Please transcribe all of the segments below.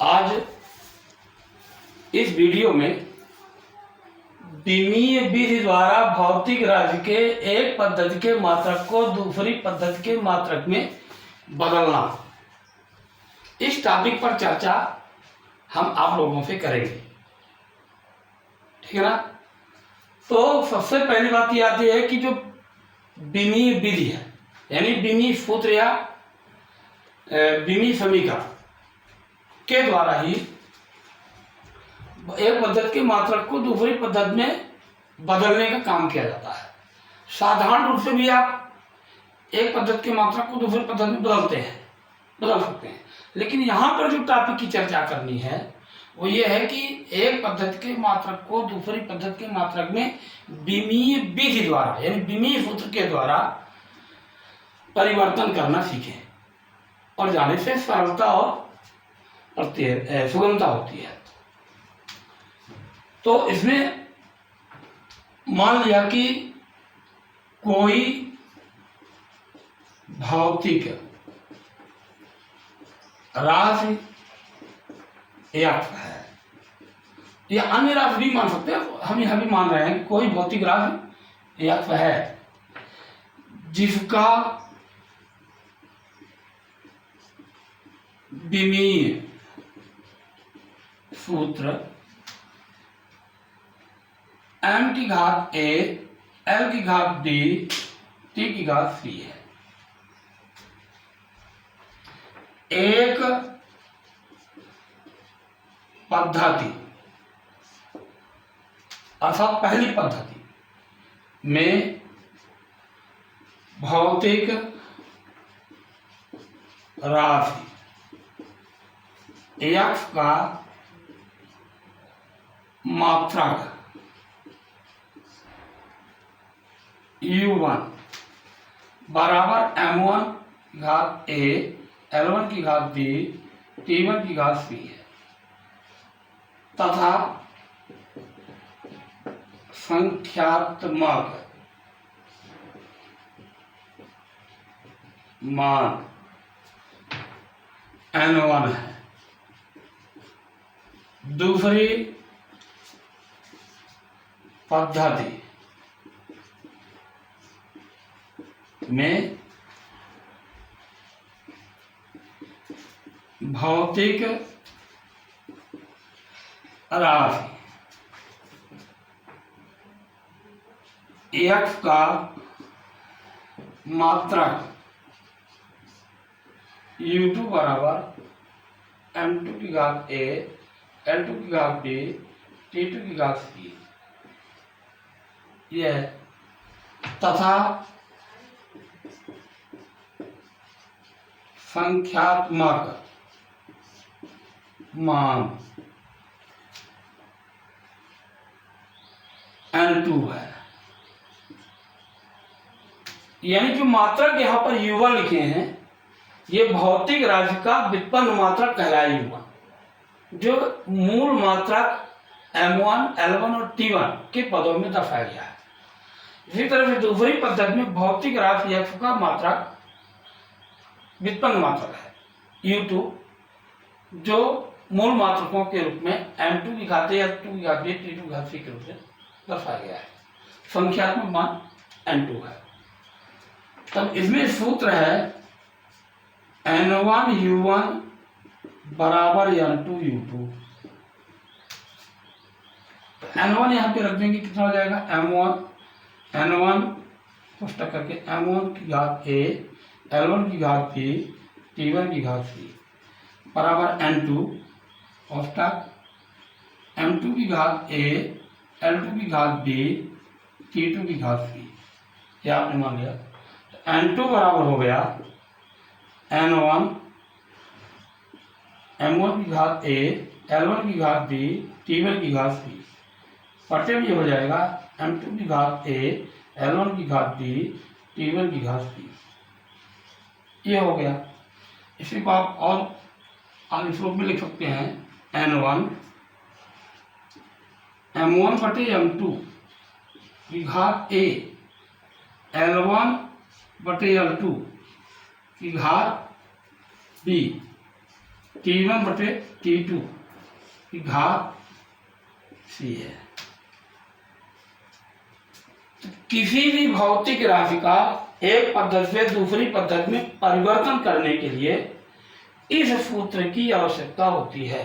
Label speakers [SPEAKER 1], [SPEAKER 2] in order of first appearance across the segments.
[SPEAKER 1] आज इस वीडियो में विमीय विधि द्वारा भौतिक राज्य के एक पद्धति के मात्रक को दूसरी पद्धति के मात्रक में बदलना, इस टॉपिक पर चर्चा हम आप लोगों से करेंगे। ठीक है ना। तो सबसे पहली बात यह आती है कि जो विमीय विधि है, यानी विमीय सूत्र या विमीय समीकरण के द्वारा ही एक पद्धति के मात्रक को दूसरी पद्धति में बदलने का काम किया जाता है। साधारण रूप से भी आप एक पद्धति के मात्रक को दूसरी पद्धति में बदल सकते हैं, लेकिन यहाँ पर जो टॉपिक की चर्चा करनी है वो ये है कि एक पद्धति के मात्रक को दूसरी पद्धति के मात्रक में विमीय विधि द्वारा, यानी विमीय सूत्र के द्वारा परिवर्तन करना सीखें, और जाने से सरलता और सुगमता होती है। तो इसमें मान लिया कि कोई भौतिक राशि f है, या अन्य राशि भी मान सकते हैं, हम यह भी मान रहे हैं कि कोई भौतिक राशि f है जिसका विमीय सूत्र m की घात a, l की घात b, t की घात c है। एक पद्धति अर्थात पहली पद्धति में भौतिक राशि f का मात्रक u1 बराबर m1 घात a, l1 की घात b, t1 की घात c है, तथा संख्यात्मक मान n1 है। दूसरी पद्धति में भौतिक राशि f का मात्रक u2 बराबर m2 की घात a, l2 की घात b, t2 की घात c यह, तथा संख्यात्मक मान n2 है। यानी जो मात्रक यहाँ पर u1 लिखे हैं ये भौतिक राज्य का व्युत्पन्न मात्रक कहलाए u1, जो मूल मात्रक m1, l1 और t1 के पदों में दर्शाया गया है। इसी तरह से दूसरी पद्धति में भौतिक राशि f का मात्रक व्युत्पन्न मात्रक है u2, जो मूल मात्रकों के रूप में m2 की घात a, l2 की घात b, t2 की घात c के रूप में दर्शाया गया है। संख्यात्मक मान n2 है। तब इसमें सूत्र है n1 u1 बराबर n2 u2। n1 यहाँ पे रख देंगे, कितना हो जाएगा n1 पुस्तक करके m1 की घात a, l1 की घात b, t1 की घात c बराबर n2 पुस्तक m2 की घात a, l2 की घात b, t2 की घात c, यह आपने मान लिया। n2 बराबर हो गया n1 m1 की घात a, l1 की घात b, t1 की घात c पट्टे में हो जाएगा m2 की घात a, l1 की घात b, t1 की घात c, ये हो गया। इसी को आप और आगे श्लोक में लिख सकते हैं n1 m1 बटे m2 की घात a, l1 बटे l2 की घात b T1 बटे T2 की घात C है। किसी भी भौतिक राशि का एक पद्धति से दूसरी पद्धति में परिवर्तन करने के लिए इस सूत्र की आवश्यकता होती है।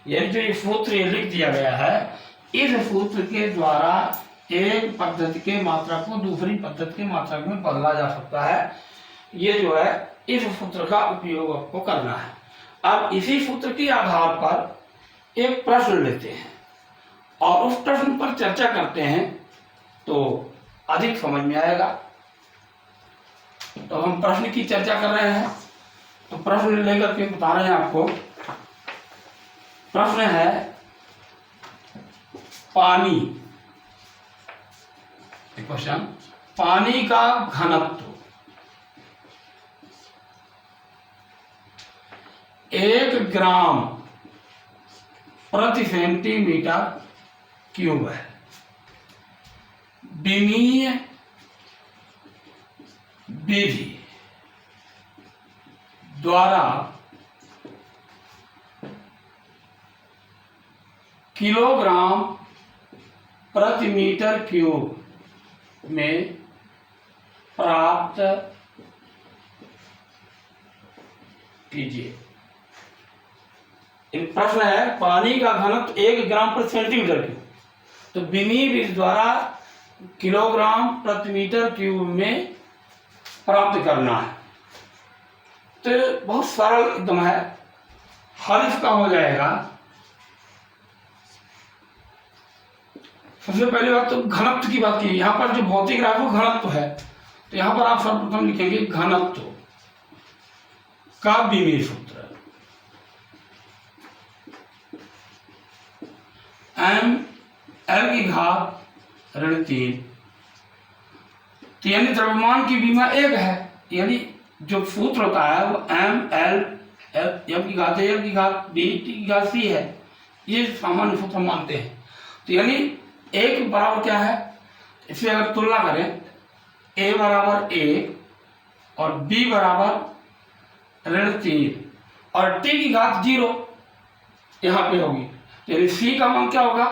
[SPEAKER 1] यानी जो ये सूत्र ये लिख दिया गया है, इस सूत्र के द्वारा एक पद्धति के मात्रक को दूसरी पद्धति के मात्रक में बदला जा सकता है। ये जो है इस सूत्र का उपयोग आपको करना है। अब इसी सूत्र के आधार पर एक प्रश्न लेते हैं और उस प्रश्न पर चर्चा करते हैं तो अधिक समझ में आएगा। तो हम प्रश्न की चर्चा कर रहे हैं, तो प्रश्न लेकर के बता रहे हैं आपको। प्रश्न है पानी, क्वेश्चन, पानी का घनत्व 1 ग्राम प्रति सेंटीमीटर क्यूब है। विमीय विधि द्वारा किलोग्राम प्रति मीटर क्यूब में प्राप्त कीजिए। प्रश्न है पानी का घनत्व 1 ग्राम प्रति सेंटीमीटर क्यूब, तो विमीय विधि द्वारा किलोग्राम प्रति मीटर क्यूब में प्राप्त करना है। तो बहुत सरल एकदम है। हल इसका हो जाएगा, सबसे पहली बात तो घनत्व की बात की। यहाँ पर जो भौतिक राशि वो घनत्व है, तो यहाँ पर आप सर्वप्रथम लिखेंगे घनत्व का विमीय सूत्र ml की घात -3। तो यानी द्रव्यमान की विमा 1 है, यानी जो सूत्र होता है वो ml की घात L की घात B T की घात C है। ये सामान्य सूत्र मानते हैं। तो यानी 1 बराबर क्या है, इससे अगर तुलना करें A बराबर 1 और B बराबर -3 और T की घात 0 यहाँ पे होगी, यानी C का मान क्या होगा,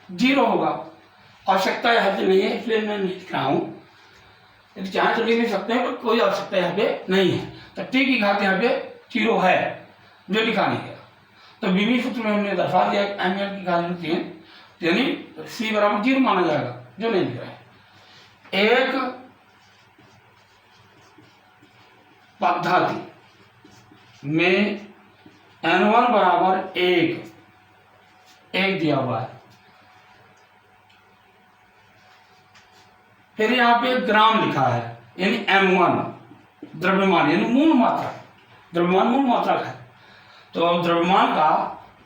[SPEAKER 1] 0 होगा। आवश्यकता यहाँ पे नहीं है इसलिए मैं नहीं लिख रहा हूँ, यदि चाहे तो लिख भी सकते हैं, पर कोई आवश्यकता यहाँ पे नहीं है। तो T की घात यहाँ पे 0 है, जो लिखा नहीं है। तो विमीय सूत्र में हमने दर्शा दिया ml की घात 3, यानी C बराबर 0 माना जाएगा, जो नहीं लिख रहा है। एक पद्धति में N1 बराबर 1 दिया हुआ है। फिर यहाँ पे ग्राम लिखा है, यानी M1 द्रव्यमान, यानी मूल मात्रा। द्रव्यमान मूल मात्रक है, तो द्रव्यमान का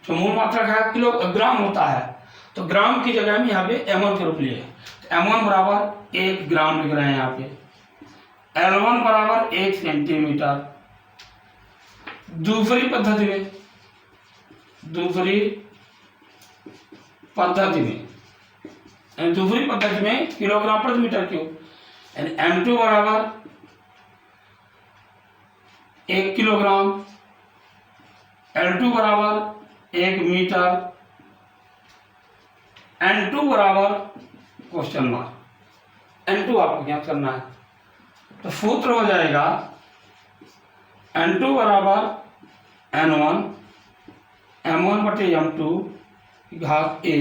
[SPEAKER 1] जो मूल मात्रक है किलोग्राम होता है, तो ग्राम की जगह में यहाँ पे M1 के रूप लिए, तो M1 बराबर 1 ग्राम लिख रहे हैं यहाँ पे। L1 बराबर 1 सेंटीमीटर। दूसरी पद्धति में किलोग्राम प्रति मीटर क्यूब, यानी M2 बराबर 1 किलोग्राम, L2 बराबर 1 मीटर, N2 बराबर क्वेश्चन मार्क, N2 आपको क्या करना है। तो सूत्र हो जाएगा N2 बराबर N1 M1 बटे M2 की घात A,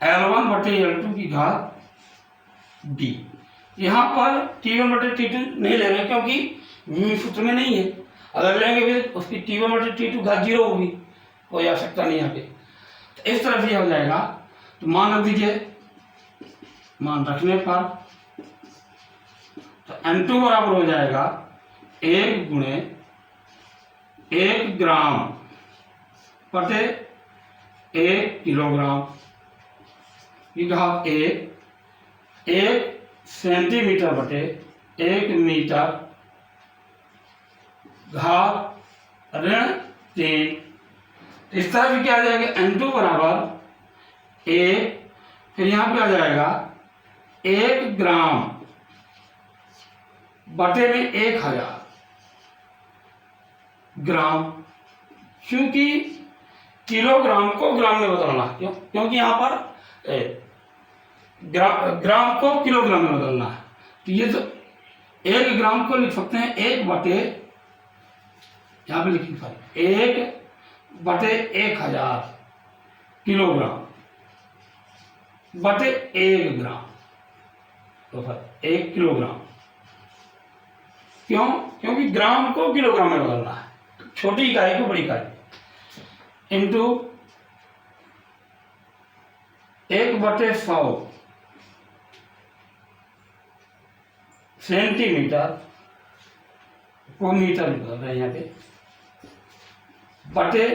[SPEAKER 1] L1 बटे L2 की घात B। यहाँ पर T1 बटे T2 नहीं ले रहे क्योंकि विमीय सूत्र में नहीं है। अगर लेंगे भी तो उसकी T1 बटे T2 घात 0 होगी, कोई आवश्यकता नहीं यहाँ पे। तो इस तरह से हो जाएगा। तो मान रख दीजिए, मान रखने पर तो N2 बराबर हो जाएगा 1 गुणे 1 ग्राम बटे 1 किलोग्राम की घात 1 सेंटीमीटर बटे 1 मीटर घात -3। इस तरह से क्या आ जाएगा, N2 बराबर 1, फिर यहाँ पे आ जाएगा 1 ग्राम बटे में 1000 ग्राम क्योंकि किलोग्राम को ग्राम में बदलना, क्योंकि यहाँ पर ग्राम को किलोग्राम में बदलना है। तो ये तो 1 ग्राम को लिख सकते हैं 1/, यहाँ पे लिखिए 1/1000 किलोग्राम बटे 1 ग्राम, तो फिर 1 किलोग्राम। क्यों? क्योंकि ग्राम को किलोग्राम में बदलना है, छोटी इकाई को बड़ी इकाई, इंटू 1/100 सेंटीमीटर को मीटर में बदल रहे हैं यहाँ पे, बटे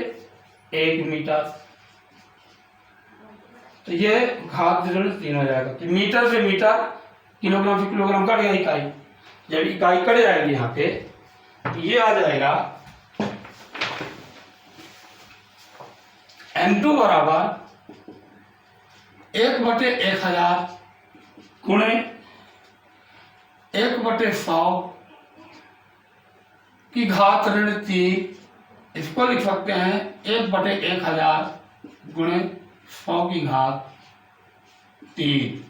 [SPEAKER 1] 1 मीटर। तो ये घात ऋण 3 हो जाएगा कि मीटर से मीटर, किलोग्राम से किलोग्राम कट गया इकाई। जब इकाई कट जाएगी यहाँ पे तो ये आ जाएगा M2 बराबर 1/1000 गुणे 1/100 की घात ऋण 3। इसको लिख सकते हैं 1/1000 गुणे 100 की घात 3।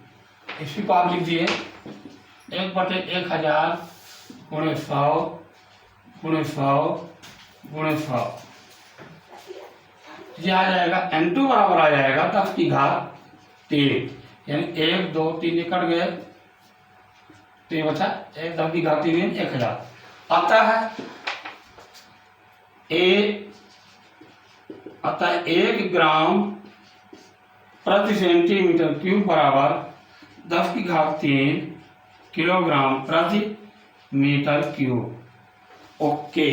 [SPEAKER 1] इसी को आप लिख दिए 1/1000 गुणे 100 गुणे 100 गुणे 100। ये आ जाएगा M2 बराबर आ जाएगा 10 की घात 3, यानी 1 2 3 कट गए, तो ये बचा 1 10 की घात 3 1000 आता है। अतः 1 ग्राम प्रति सेंटीमीटर क्यूब बराबर 10 की घात 3 किलोग्राम प्रति मीटर क्यूब। ओके।